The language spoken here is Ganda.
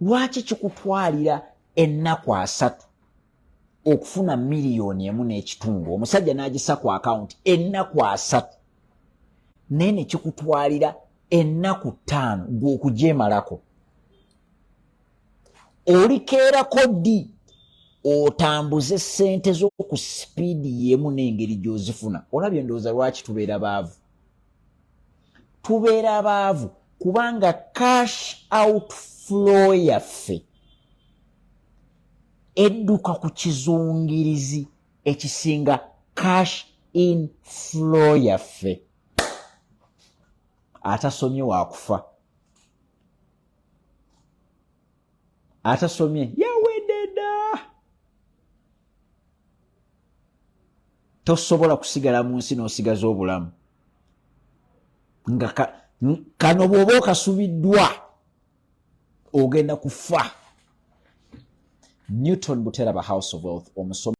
lwaki kikutwalira ennaku 3 okufuna $1.5 omusajja n'agisa ku account ennaku 3 nene kikutwalira ennaku 5 gw'okujemalako olikeerako ddi otambuze sente z'oku sipiidi yemu n'engeri gy'ozifuna. Olabye ndowooza lwaki tubeera baavu. Tubeera baavu kubanga cash outflow yaffe edduka ku kizungirizi ekisinga cash inflow yaffe. Atasomye waakufa. Atasomye yawededa. Tosobola kusigala mu nsi n'osigaza obulamu. Nga kano bw'oba okasubiddwa ogenda kufa. Newton Buteraba House of Wealth omusomo